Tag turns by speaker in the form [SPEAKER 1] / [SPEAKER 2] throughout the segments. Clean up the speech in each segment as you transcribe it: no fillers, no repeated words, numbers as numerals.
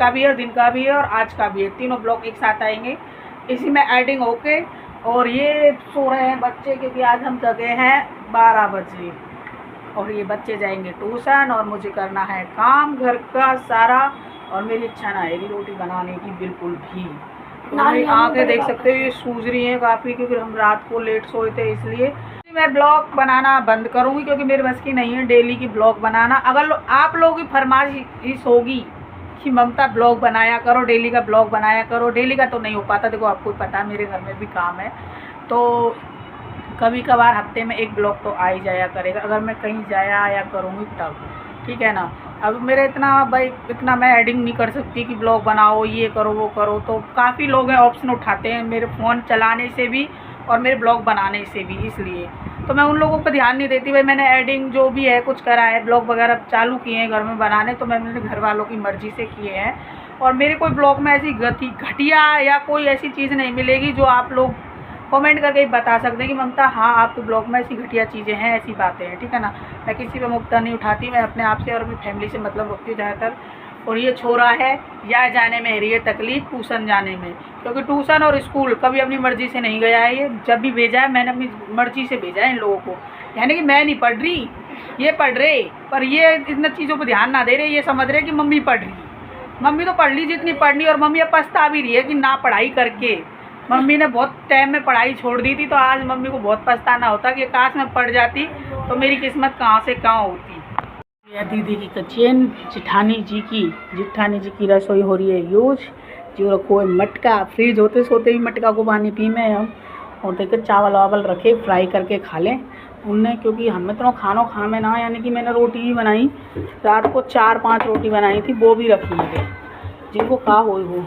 [SPEAKER 1] का भी है, दिन का भी है और आज का भी है, तीनों ब्लॉग एक साथ आएंगे। इसी में एडिंग होके और ये सो रहे हैं बच्चे, क्योंकि आज हम जगे हैं 12 बजे और ये बच्चे जाएंगे ट्यूशन और मुझे करना है काम घर का सारा। और मेरी इच्छा ना है रोटी बनाने की बिल्कुल भी। मेरी आँखें देख सकते हो ये सूज रही हैं काफ़ी, क्योंकि हम रात को लेट सोए थे, इसलिए मैं ब्लॉग बनाना बंद करूँगी, क्योंकि मेरे बस की नहीं है डेली की ब्लॉग बनाना। अगर आप लोगों की फरमाइश होगी कि ममता ब्लॉग बनाया करो, डेली का ब्लॉग बनाया करो, डेली का तो नहीं हो पाता, देखो आपको पता है मेरे घर में भी काम है, तो कभी कभार हफ्ते में एक ब्लॉग तो आ ही जाया करेगा, अगर मैं कहीं जाया आया करूँगी तब, ठीक है ना। अब मेरे इतना मैं एडिंग नहीं कर सकती कि ब्लॉग बनाओ ये करो वो करो, तो काफ़ी लोग हैं ऑप्शन उठाते हैं मेरे फ़ोन चलाने से भी और मेरे ब्लॉग बनाने से भी, इसलिए तो मैं उन लोगों पर ध्यान नहीं देती। भाई मैंने एडिंग जो भी है कुछ करा है, ब्लॉग वगैरह चालू किए हैं घर में बनाने, तो मैंने घर वालों की मर्ज़ी से किए हैं। और मेरे कोई ब्लॉग में ऐसी घटिया या कोई ऐसी चीज़ नहीं मिलेगी जो आप लोग कमेंट करके बता सकते हैं कि ममता हाँ आपके ब्लॉग में ऐसी घटिया चीज़ें हैं, ऐसी बातें हैं, ठीक है ना। मैं किसी पे मुक्ता नहीं उठाती, मैं अपने आप से और अपनी फैमिली से मतलब रखती हूँ ज़्यादातर। और ये छोरा है या जाने में है तकलीफ ट्यूशन जाने में, क्योंकि ट्यूशन और स्कूल कभी अपनी मर्ज़ी से नहीं गया है। ये जब भी भेजा है मैंने अपनी मर्ज़ी से भेजा है इन लोगों को, यानी कि मैं नहीं पढ़ रही, ये पढ़ रहे, पर ये इन चीज़ों पर ध्यान ना दे रहे, ये समझ रहे कि मम्मी पढ़ रही। मम्मी तो पढ़ ली जितनी पढ़नी, और मम्मी अब पछता भी रही है कि ना पढ़ाई करके। मम्मी ने बहुत टाइम में पढ़ाई छोड़ दी थी, तो आज मम्मी को बहुत पछताना होता कि काश मैं पढ़ जाती तो मेरी किस्मत कहाँ से कहाँ होती। यह दीदी की किचन, जिठानी जी की रसोई हो रही है यूज। जो रखो है मटका, फ्रीज होते सोते भी मटका को पानी पी में हम, और देखकर चावल वावल रखे फ्राई करके खा लें उनने, क्योंकि हमें तो खाना खा में ना, यानी कि मैंने रोटी भी बनाई रात को 4-5 रोटी बनाई थी, वो भी रखी है जिनको कहा हो वो,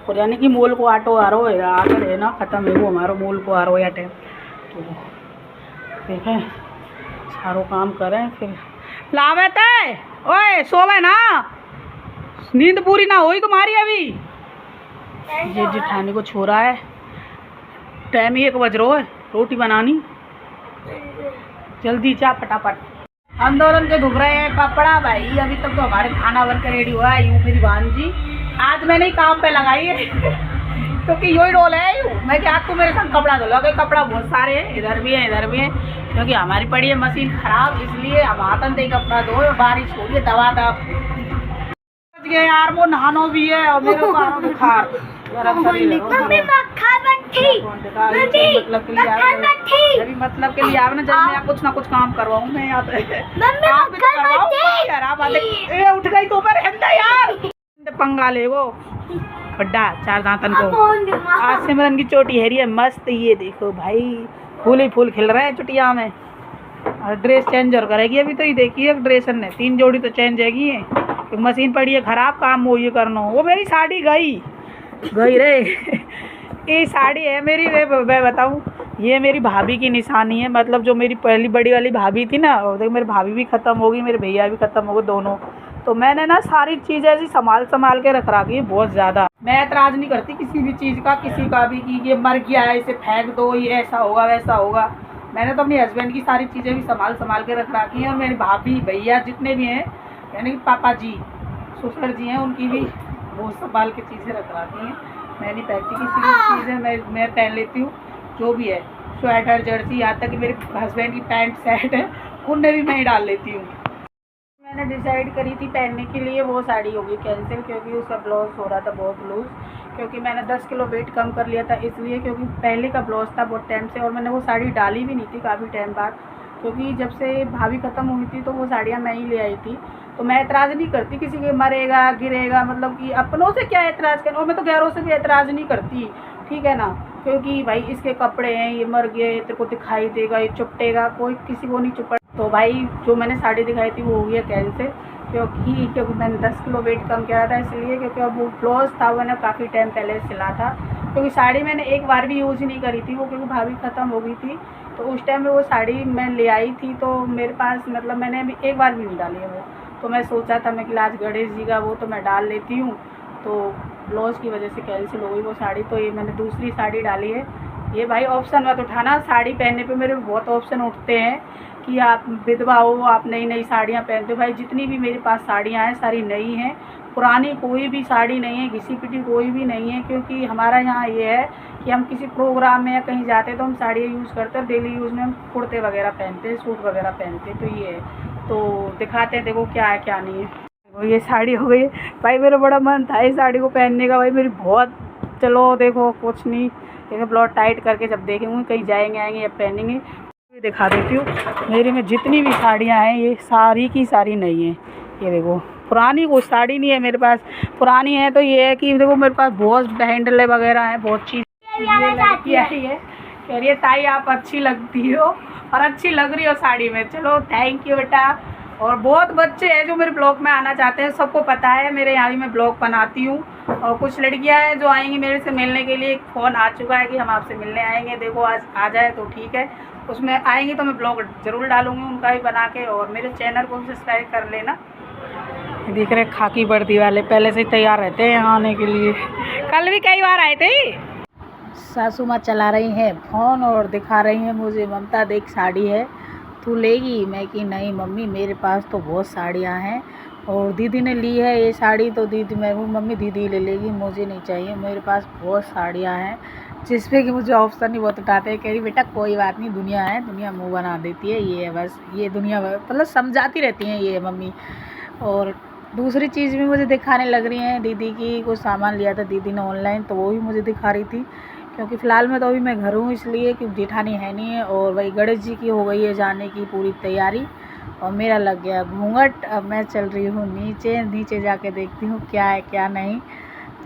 [SPEAKER 1] और यानी कि मोल को आटो आ रहा है आकर है ना, ख़त्म है वो हमारा मोल को आ रहा है टाइम, तो देखें सारों काम करें फिर लावे थे। ओए सोवे ना, नींद पूरी ना हुई तुम्हारी अभी। ये जिठानी को छोड़ा है, टाइम 1 बज रहा है, रोटी बनानी जल्दी जा फटाफट। आंदोलन के धुक रहे हैं कपड़ा भाई, अभी तक तो हमारे खाना बनकर रेडी हुआ है। यूँ मेरी भान जी आज मैंने ही काम पे लगाई है क्योंकि यो ही रोल है यूँ, मैं क्या आपको मेरे साथ कपड़ा धुला, कपड़ा बहुत सारे हैं, इधर भी है, क्योंकि हमारी पड़ी है मशीन खराब, इसलिए अब हाथन से कपड़ा धो, बारिश हो रही है दवा यार, वो नहानो भी है और मेरे को बुखार मतलब के लिए आप ना, जब मैं कुछ ना कुछ काम करवाऊँ मैं यहाँ पे, उठ गई तो यार पंगा ले वो खड्डा 4 दांतन को। आज सिमरन की चोटी है रही है मस्त, ये देखो भाई फूल ही फूल खिल रहे हैं चुटिया में। और ड्रेस चेंज और करेगी अभी, तो ये देखिए ड्रेस ने 3 जोड़ी तो चेंज हैगी है, मशीन पड़ी है खराब, काम वो ये करना। वो मेरी साड़ी गई रे ये साड़ी है मेरी, मैं बताऊँ ये मेरी भाभी की निशानी है, मतलब जो मेरी पहली बड़ी वाली भाभी थी ना, देखो मेरी भाभी भी ख़त्म हो गई, मेरे भैया भी ख़त्म हो गए दोनों, तो मैंने ना सारी चीज़ें ऐसी संभाल के रख रखी है बहुत ज़्यादा। मैं एतराज़ नहीं करती किसी भी चीज़ का, किसी का भी कि ये मर गया है इसे फेंक दो, ये ऐसा होगा वैसा होगा। मैंने तो अपने हस्बैंड की सारी चीज़ें भी संभाल के रख रखी हैं, और मेरी भाभी भैया जितने भी हैं, यानी कि पापा जी ससुर जी हैं, उनकी भी बहुत संभाल के चीज़ें रख रखी हैं। मैं नहीं पहनती किसी की चीज़ें, मैं पहन लेती हूँ जो भी है, स्वेटर जर्सी, यहाँ तक कि मेरे हस्बैंड की पैंट शर्ट है उनमें भी मैं ही डाल लेती हूँ। मैंने डिसाइड करी थी पहनने के लिए, वो साड़ी होगी कैंसिल, क्योंकि उसका ब्लाउज हो रहा था बहुत लूज़, क्योंकि मैंने 10 किलो वेट कम कर लिया था इसलिए, क्योंकि पहले का ब्लाउज था बहुत टाइम से, और मैंने वो साड़ी डाली भी नहीं थी काफ़ी टाइम बाद, क्योंकि जब से भाभी ख़त्म हुई थी तो वो साड़ियाँ मैं ही ले आई थी। तो मैं एतराज़ नहीं करती किसी के मरेगा गिरेगा, मतलब कि अपनों से क्या एतराज़ करना, और मैं तो गैरों से भी एतराज़ नहीं करती, ठीक है ना, क्योंकि भाई इसके कपड़े हैं, ये मर गए, तेरे को दिखाई देगा, ये चुपटेगा, कोई किसी को नहीं चुपट। तो भाई जो मैंने साड़ी दिखाई थी वो हो गया कैंसिल, क्योंकि मैंने 10 किलो वेट कम किया था इसलिए, क्योंकि अब वो ब्लाउज था मैंने काफ़ी टाइम पहले सिला था, क्योंकि साड़ी मैंने एक बार भी यूज़ ही नहीं करी थी वो, क्योंकि भाभी ख़त्म हो गई थी, तो उस टाइम में वो साड़ी मैं ले आई थी, तो मेरे पास मतलब मैंने अभी एक बार भी नहीं डाली है वो, तो मैं सोचा था मैं कि आज गणेश जी का वो तो मैं डाल लेती हूँ, तो ब्लाउज की वजह से कैंसिल हो गई वो साड़ी। तो ये मैंने दूसरी साड़ी डाली है। ये भाई ऑप्शन मत उठाना, साड़ी पहनने पे मेरे बहुत ऑप्शन उठते हैं कि आप विधवा हो, आप नई नई साड़ियाँ पहनते हो। भाई जितनी भी मेरे पास साड़ियाँ हैं सारी नई हैं, पुरानी कोई भी साड़ी नहीं है, घिसी पिटी कोई भी नहीं है, क्योंकि हमारा यहाँ ये है कि हम किसी प्रोग्राम में या कहीं जाते तो हम साड़ी यूज़ करते हैं, डेली यूज़ में हम कुर्ते वगैरह पहनते हैं, सूट वगैरह पहनते हैं। तो ये है, तो दिखाते हैं देखो क्या है क्या नहीं है। देखो ये साड़ी हो गई भाई, मेरा बड़ा मन था इस साड़ी को पहनने का भाई, मेरी बहुत, चलो देखो कुछ नहीं, लेकिन ब्लाउज टाइट करके जब देखेंगे कहीं जाएंगे आएंगे या पहनेंगे। ये दिखा देती हूँ, मेरे में जितनी भी साड़ियाँ हैं ये सारी की सारी नहीं है। ये देखो पुरानी कोई साड़ी नहीं है मेरे पास, पुरानी है तो ये है कि देखो मेरे पास बहुत हैंडल वगैरह है, बहुत चीज़। ये लड़की आई है, कह रही है ताई आप अच्छी लगती हो और अच्छी लग रही हो साड़ी में। चलो थैंक यू बेटा। और बहुत बच्चे हैं जो मेरे ब्लॉग में आना चाहते हैं, सबको पता है मेरे यहाँ भी मैं ब्लॉग बनाती हूँ। और कुछ लड़कियाँ हैं जो आएंगी मेरे से मिलने के लिए, फ़ोन आ चुका है कि हम आपसे मिलने आएंगे, देखो आज आ जाए तो ठीक है, उसमें आएंगी तो मैं ब्लॉग ज़रूर डालूँगी उनका भी बना के। और मेरे चैनल को सब्सक्राइब कर लेना। देख रहे खाकी वर्दी वाले पहले से ही तैयार रहते हैं यहाँ आने के लिए, कल भी कई बार आए थे। सासू माँ चला रही हैं फ़ोन और दिखा रही हैं मुझे, ममता देख साड़ी है तू लेगी? मैं कि नहीं मम्मी मेरे पास तो बहुत साड़ियाँ हैं, और दीदी ने ली है ये साड़ी तो दीदी, मैं मम्मी दीदी ले लेगी, मुझे नहीं चाहिए, मेरे पास बहुत साड़ियाँ हैं। जिस पे कि मुझे ऑप्शन ही बहुत उठाते हैं, कह रही बेटा कोई बात नहीं, दुनिया है, दुनिया मुँह बना देती है, ये है बस, ये दुनिया मतलब समझाती रहती हैं ये मम्मी। और दूसरी चीज़ भी मुझे दिखाने लग रही हैं, दीदी की कुछ सामान लिया था दीदी ने ऑनलाइन, तो वो भी मुझे दिखा रही थी, क्योंकि फ़िलहाल में तो अभी मैं घर हूँ इसलिए, क्योंकि जेठानी है नहीं है। और वही गणेश जी की हो गई है जाने की पूरी तैयारी, और मेरा लग गया घूंघट। अब मैं चल रही हूँ नीचे, नीचे जाके देखती हूँ क्या है क्या नहीं,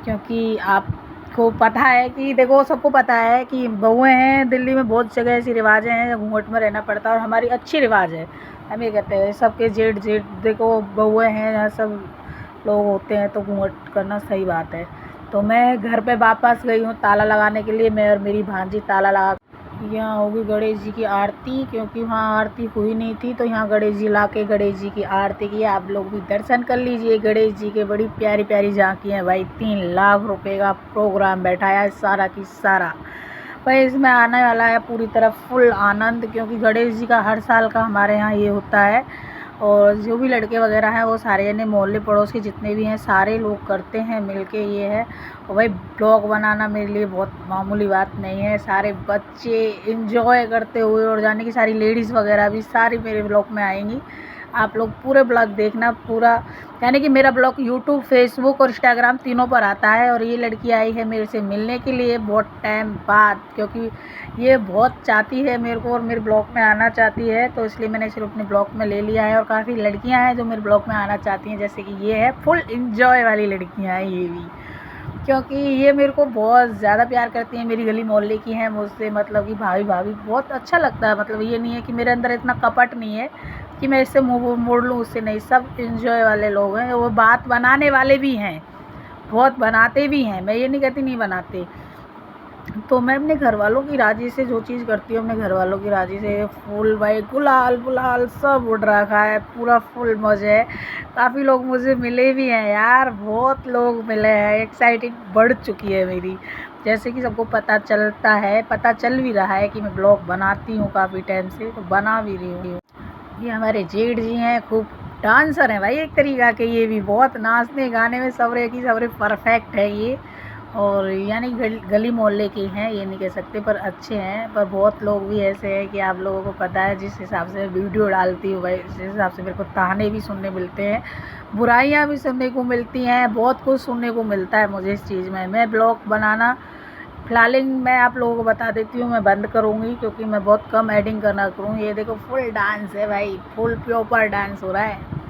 [SPEAKER 1] क्योंकि आपको पता है कि देखो सबको पता है कि बहुएँ हैं, दिल्ली में बहुत जगह ऐसी रिवाजें हैं घूंघट में रहना पड़ता है, और हमारी अच्छी रिवाज है, हम ये कहते हैं सबके जेठ जेठ देखो बहुएँ हैं, यहाँ सब लोग होते हैं तो घूंघट करना सही बात है। तो मैं घर पे वापस गई हूँ ताला लगाने के लिए, मैं और मेरी भांजी ताला लगा। यहाँ होगी गणेश जी की आरती, क्योंकि वहाँ आरती हुई नहीं थी तो यहाँ गणेश जी ला के गणेश जी की आरती की। आप लोग भी दर्शन कर लीजिए गणेश जी के, बड़ी प्यारी प्यारी झांकी हैं भाई। 3 लाख रुपए का प्रोग्राम बैठाया है सारा की सारा भाई, इसमें आने वाला है पूरी तरह फुल आनंद, क्योंकि गणेश जी का हर साल का हमारे यहाँ ये होता है। और जो भी लड़के वगैरह हैं वो सारे यानी मोहल्ले पड़ोस के जितने भी हैं सारे लोग करते हैं मिलके ये है। और भाई ब्लॉग बनाना मेरे लिए बहुत मामूली बात नहीं है, सारे बच्चे एंजॉय करते हुए, और जाने की सारी लेडीज़ वगैरह भी सारी मेरे ब्लॉग में आएंगी। आप लोग पूरे ब्लॉग देखना पूरा, यानी कि मेरा ब्लॉग यूट्यूब फेसबुक और इंस्टाग्राम तीनों पर आता है। और ये लड़की आई है मेरे से मिलने के लिए बहुत टाइम बाद, क्योंकि ये बहुत चाहती है मेरे को और मेरे ब्लॉग में आना चाहती है, तो इसलिए मैंने सिर्फ अपने ब्लॉग में ले लिया है। और काफ़ी लड़कियां हैं जो मेरे ब्लॉग में आना चाहती हैं, जैसे कि ये है फुल इंजॉय वाली लड़कियां हैं ये भी, क्योंकि ये मेरे को बहुत ज़्यादा प्यार करती हैं, मेरी गली मोहल्ले की हैं मुझसे, मतलब कि भाभी भाभी बहुत अच्छा लगता है। मतलब ये नहीं है कि मेरे अंदर इतना कपट नहीं है कि मैं इससे मुँह मोड़ लूँ, उससे नहीं, सब इंजॉय वाले लोग हैं। वो बात बनाने वाले भी हैं, बहुत बनाते भी हैं, मैं ये नहीं कहती नहीं बनाते। तो मैं अपने घर वालों की राज़ी से जो चीज़ करती हूँ, अपने घर वालों की राज़ी से फुल भाई गुलाल गुलाल सब उड़ रखा है, पूरा फुल मौज है। काफ़ी लोग मुझे मिले भी हैं यार, बहुत लोग मिले हैं, एक्साइटिंग बढ़ चुकी है मेरी। जैसे कि सबको पता चलता है, पता चल भी रहा है कि मैं ब्लॉग बनाती हूँ काफ़ी टाइम से, तो बना भी रही हूँ। ये हमारे जेठ जी हैं, खूब डांसर हैं भाई एक तरीका के, ये भी बहुत नाचने गाने में सबरे की सबरे परफेक्ट है ये। और यानी गली मोहल्ले के हैं ये नहीं कह सकते, पर अच्छे हैं। पर बहुत लोग भी ऐसे हैं कि आप लोगों को पता है, जिस हिसाब से वीडियो डालती हूँ भाई उस हिसाब से मेरे को ताने भी सुनने मिलते हैं, बुराइयाँ भी सुनने को मिलती हैं, बहुत कुछ सुनने को मिलता है मुझे इस चीज़ में। मैं ब्लॉग बनाना फ़िलहाल मैं आप लोगों को बता देती हूँ, मैं बंद करूँगी क्योंकि मैं बहुत कम एडिंग करना करूँ। ये देखो फुल डांस है भाई, फुल प्रॉपर डांस हो रहा है,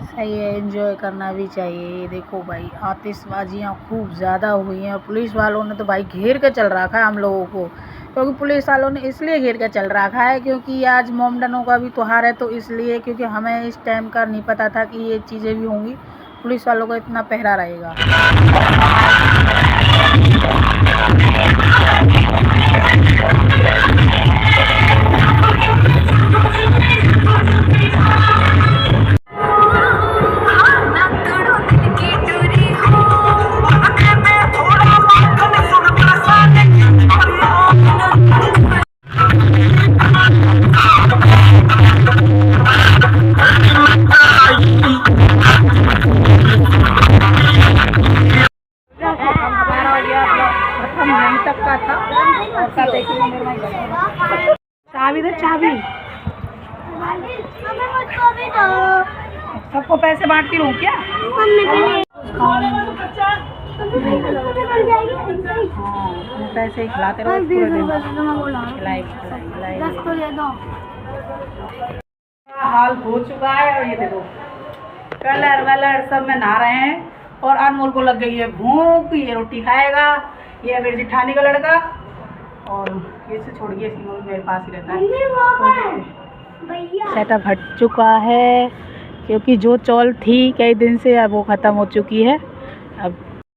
[SPEAKER 1] सही है, एंजॉय करना भी चाहिए। ये देखो भाई आतिशबाजियाँ खूब ज़्यादा हुई हैं, और पुलिस वालों ने तो भाई घेर के चल रखा है हम लोगों को, क्योंकि पुलिस वालों ने इसलिए घेर के चल रखा है क्योंकि आज मोमडनों का भी त्यौहार है, तो इसलिए, क्योंकि हमें इस टाइम का नहीं पता था कि ये चीज़ें भी होंगी, पुलिस वालों का इतना पहरा रहेगा। हम यहीं तक का था और कल देखेंगे मेरे भाई घर। चाबी दे चाबी। सबको पैसे बांटती रहूँ क्या? पैसे ही खिलाते रहो पूरे दिन। हाल हो चुका है और ये देखो कलर वलर सब में नहा रहे हैं और अनमोल को लग गई है भूख, ये रोटी खाएगा। ये मेरी जिठानी का लड़का और ये से छोड़ गया इसकी मम्मी मेरे पास ही रहता है। सेटअप हट चुका है क्योंकि जो चौल थी कई दिन से अब वो ख़त्म हो चुकी है। अब